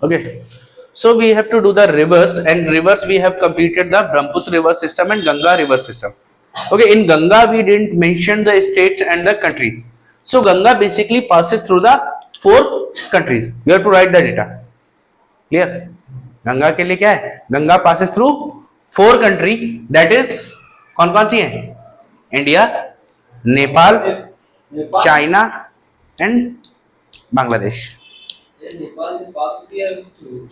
Okay, so we have to do the rivers, and rivers we have completed the Brahmaputra river system and Ganga river system. Okay, in Ganga we didn't mention the states and the countries. So Ganga basically passes through the 4 countries. You have to write the data. Clear? Ganga के लिए क्या है? Ganga passes through 4 country. That is कौन कौन सी है? India, Nepal, China and Bangladesh.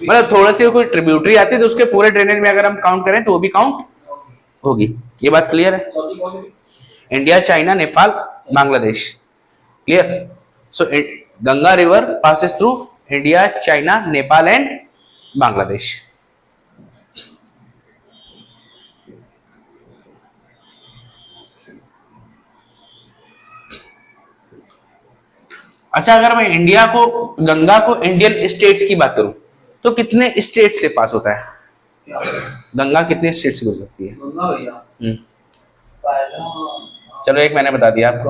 मतलब थोड़ा सी कोई ट्रिब्यूटरी आती है तो उसके पूरे ड्रेनेज में अगर हम काउंट करें तो वो भी काउंट होगी. ये बात क्लियर है? India, China, Nepal, Bangladesh. Clear? So Ganga river passes through India, China, Nepal and Bangladesh. अच्छा, अगर मैं इंडिया को, गंगा को इंडियन स्टेट्स की बात करूं तो कितने स्टेट से पास होता है? गंगा कितने स्टेट से गुजरती है? चलो एक मैंने बता दिया आपको.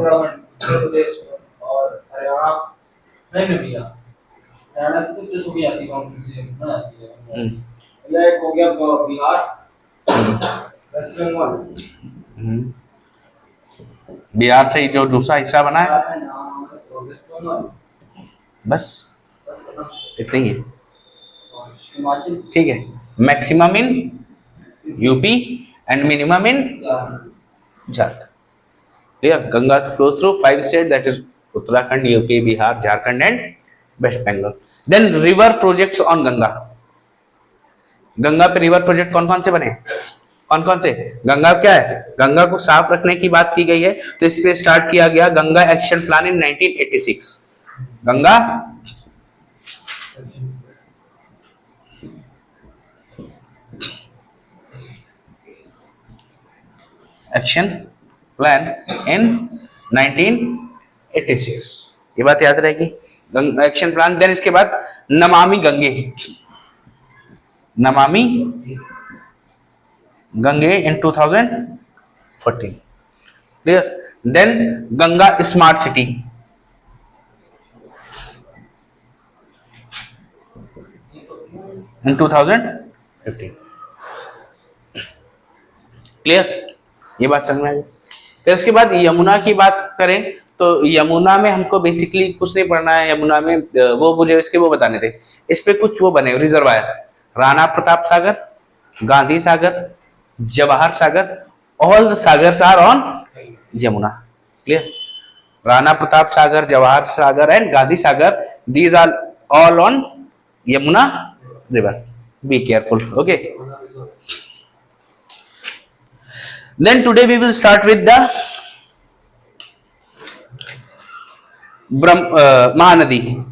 बिहार से जो दूसरा हिस्सा बना है बस इतना ही है. ठीक है. Maximum in UP and minimum in Jharkhand. Clear? Ganga flows through 5 state, that is Uttarakhand, UP, Bihar, Jharkhand and West Bengal. Then river projects on Ganga. Ganga पे रिवर प्रोजेक्ट कौन कौन से बने? कौन कौन से? गंगा क्या है? गंगा को साफ रखने की बात की गई है तो इस पे स्टार्ट किया गया Ganga action plan in 1986. Ganga action plan in 1986. ये बात याद रहेगी. Ganga action plan. देन इसके बाद Namami Gange. Namami Gange in 2014. Clear? Then Ganga smart city. In 2015. Clear? ये बात समझ में आ गई. फिर इसके बाद यमुना की बात करें तो यमुना में हमको बेसिकली कुछ नहीं पढ़ना है. यमुना में वो मुझे इसके वो बताने थे. इस पे कुछ वो बने reservoir. Rana Pratap Sagar, Gandhi Sagar, Jawahar Sagar, all the Sagars are on Yamuna. Clear? Rana Pratap Sagar, Jawahar Sagar and Gandhi Sagar, these are all on Yamuna river. Be careful. Okay. Then today we will start with the Mahanadi.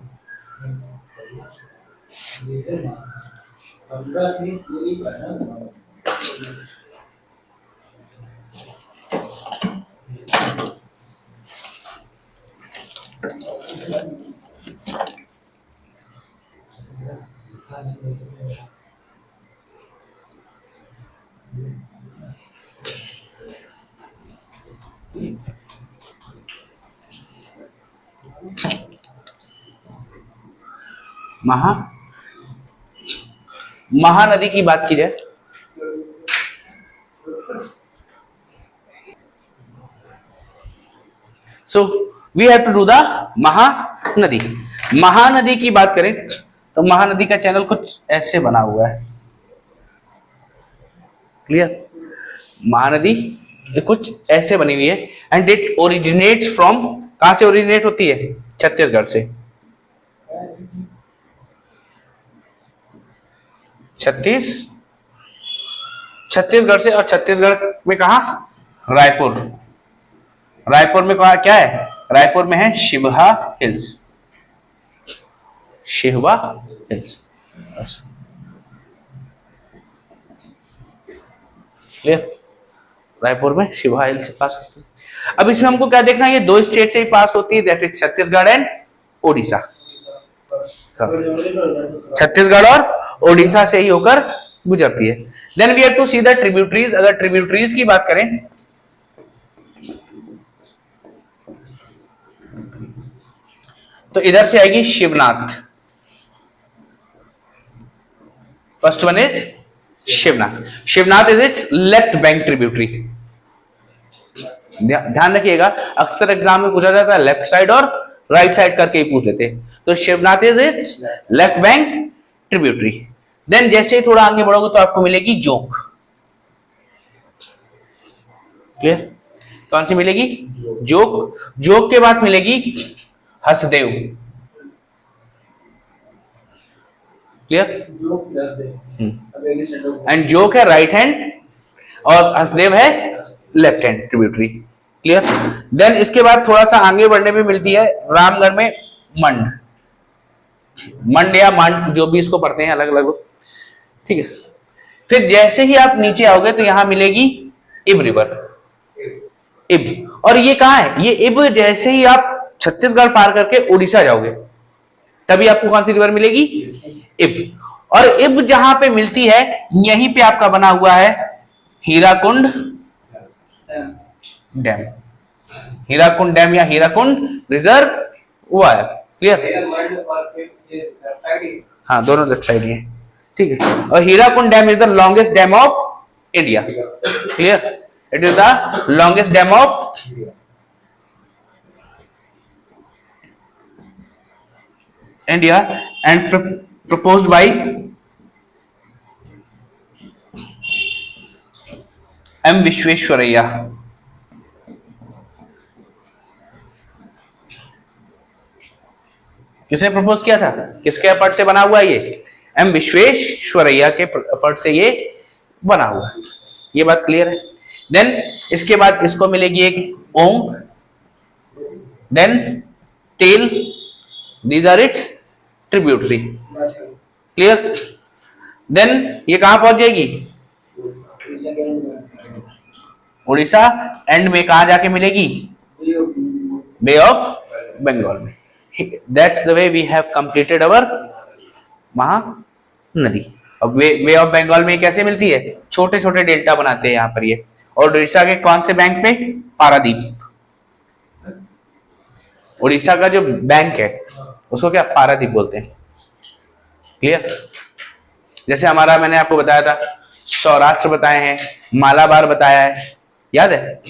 Mahanadi की बात की जाए so we have to do the Mahanadi. Mahanadi की बात करें तो महानदी का चैनल कुछ ऐसे बना हुआ है. क्लियर? महानदी कुछ ऐसे बनी हुई है एंड इट ओरिजिनेट्स फ्रॉम. कहां से ओरिजिनेट होती है? छत्तीसगढ़ से. छत्तीसगढ़ से. और छत्तीसगढ़ में कहा? रायपुर. रायपुर में कहा क्या है? रायपुर में है Sihawa hills. Sihawa hills. Clear? Raipur में शिवहा हिल्स से पास होती है. अब इसमें हमको क्या देखना है? ये 2 स्टेट से ही पास होती है, that is Chhattisgarh and Odisha. Chhattisgarh और ओडिशा से ही होकर गुजरती है. Then we have to see the tributaries. अगर ट्रिब्यूटरीज की बात करें तो इधर से आएगी Shivnath. First one is Shivnath. Shivnath is its left bank tributary. ध्यान रखिएगा, अक्सर एग्जाम में पूछा जाता है लेफ्ट साइड और राइट साइड करके ही पूछ लेते हैं. तो Shivnath is its left bank tributary. Then जैसे ही थोड़ा आगे बढ़ोगे तो आपको मिलेगी जोंक. क्लियर? कौन सी मिलेगी? जोक. जोक के बाद मिलेगी हसदेव. क्लियर? एंड जोक है राइट हैंड और हसदेव है left hand tributary. Clear? Then इसके बाद थोड़ा सा आगे बढ़ने पे मिलती है रामगढ़ में मंड. मंड या मंड जो भी इसको पढ़ते हैं अलग अलग. ठीक है. फिर जैसे ही आप नीचे आओगे तो यहां मिलेगी इब रिवर. इब. और ये कहां है? ये इब जैसे ही आप छत्तीसगढ़ पार करके उड़ीसा जाओगे तभी आपको कौन सी रिवर मिलेगी? इब. और इब जहां पे मिलती है यहीं पे आपका बना हुआ है हीराकुंड डैम. हीराकुंड डैम या हीराकुंड रिजर्व हुआ है. क्लियर? हाँ, दोनों लेफ्ट साइड ही है. ठीक है. और Hirakud dam is the longest dam of India. Clear? It is the longest dam of India and proposed by M. Visvesvaraya. किसने प्रपोज किया था? किसके एफर्ट से बना हुआ ये? एम विश्वेश्वरैया के एफर्ट से ये बना हुआ है. ये बात क्लियर है. देन इसके बाद इसको मिलेगी एक Ong. Then Tel. These are its tributary. Clear? Then ये कहां पहुंच जाएगी? उड़ीसा. एंड में कहां जाके मिलेगी? बे ऑफ बंगाल में. That's the way we have completed our Mahanadi. अब वे ऑफ बंगाल में कैसे मिलती है? छोटे छोटे डेल्टा बनाते हैं यहां पर ये. और उड़ीसा के कौन से बैंक पे? पारादीप. उड़ीसा का जो बैंक है उसको क्या पारादीप बोलते हैं. क्लियर? जैसे हमारा मैंने आपको बताया था सौराष्ट्र बताए हैं, मालाबार बताया है, याद है?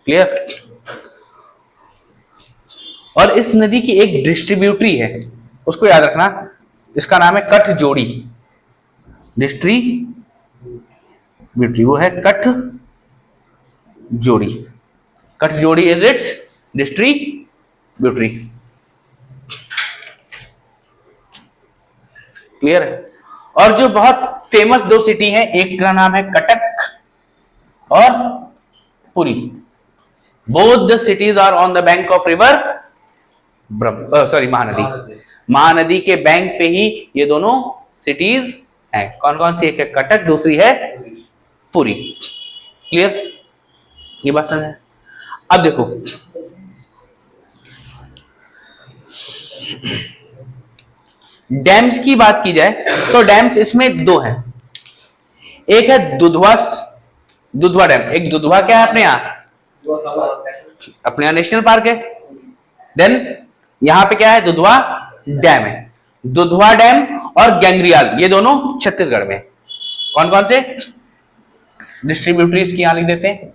क्लियर? और इस नदी की एक डिस्ट्रीब्यूटरी है, उसको याद रखना. इसका नाम है कठ जोड़ी. डिस्ट्रीब्यूटरी वो है कठ जोड़ी. कठ जोड़ी इज इट्स डिस्ट्रीब्यूटरी. क्लियर है? और जो बहुत फेमस दो सिटी है, एक का नाम है कटक और Puri. Both the cities are on the bank of river Mahanadi. Mahanadi के बैंक पे ही ये दोनों सिटीज हैं. कौन कौन सी? एक है कटक, दूसरी है पुरी. क्लियर? ये बात समझ. अब देखो डैम्स की बात की जाए तो डैम्स इसमें दो हैं. एक है दुधवा डैम. एक दुधवा क्या है अपने यहाँ नेशनल पार्क है. देन यहां पे क्या है? दुधवा डैम है. दुधवा डैम और गैंग्रियाल ये दोनों छत्तीसगढ़ में. कौन कौन से डिस्ट्रीब्यूटरीज की यहां लिख देते हैं.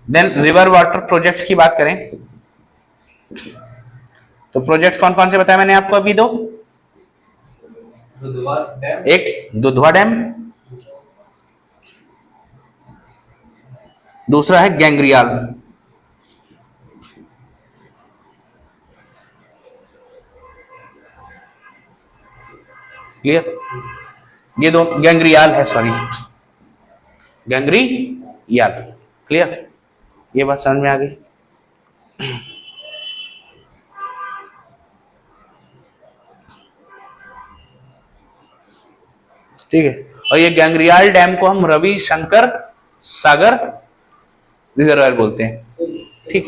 देन रिवर वाटर प्रोजेक्ट्स की बात करें तो प्रोजेक्ट्स कौन कौन से बताया मैंने आपको अभी? दो. एक दुधवा डैम, दूसरा है गैंग्रियाल. क्लियर? ये दो गैंग्रियाल है, सॉरी गैंग्रियाल. क्लियर? ये बात समझ में आ गई. ठीक है. और ये गैंग्रियाल डैम को हम रविशंकर सागर रिजर्वायर बोलते हैं. ठीक.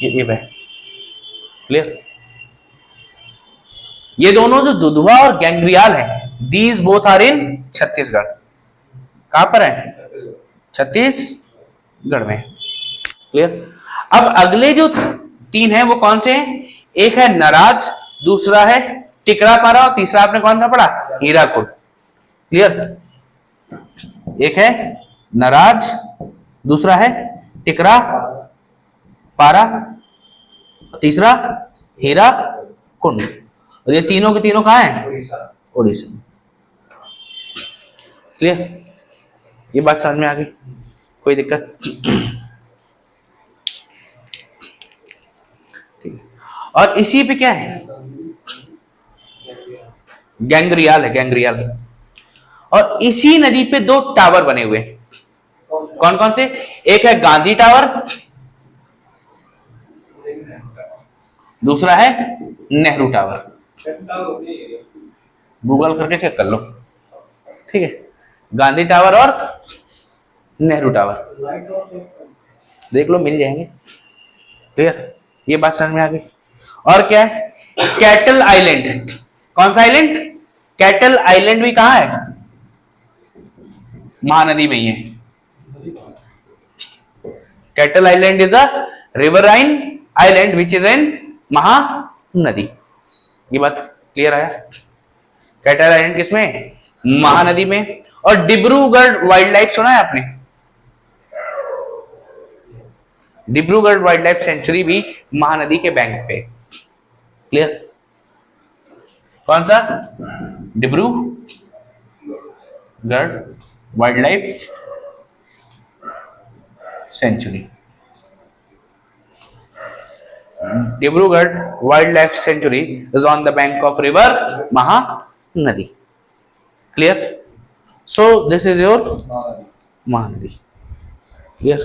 ये है क्लियर। ये दोनों जो दुधवा और गैंग्रियाल है, these both are in Chhattisgarh. कहां पर है? छत्तीसगढ़ में। क्लियर। अब अगले जो तीन है वो कौन से हैं? एक है नराज, दूसरा है टिकरापारा और तीसरा आपने कौन सा पढ़ा? हीराकुड। क्लियर। एक है नराज, दूसरा है टिकरा पारा, तीसरा हीराकुंड। और ये तीनों के तीनों कहां हैं? उड़ीसा में। क्लियर। ये बात समझ में आ गई? कोई दिक्कत? ठीक है। और इसी पे क्या है? गैंग्रियाल है, गैंग्रियाल। और इसी नदी पे दो टावर बने हुए हैं। कौन कौन से? एक है गांधी टावर, दूसरा है नेहरू टावर। गूगल करके चेक कर लो। ठीक है, गांधी टावर और नेहरू टावर देख लो, मिल जाएंगे। क्लियर। ये बात समझ में आ गई। और क्या है? Cattle island. कौन सा आइलैंड? कैटल आइलैंड भी कहां है? महानदी में ही है। Cattle island is a riverine island which is in Mahanadi. ये बात क्लियर है? कैटल आइलैंड किसमें? महानदी में। और डिब्रूगढ़ वाइल्ड लाइफ सुना है आपने? डिब्रूगढ़ वाइल्ड लाइफ सेंचुरी भी महानदी के बैंक पे। क्लियर। कौन सा? Dibrugarh wild life sanctuary. Dibrugarh wild life sanctuary is on the bank of river Mahanadi. Clear. So this is your Mahanadi. Clear.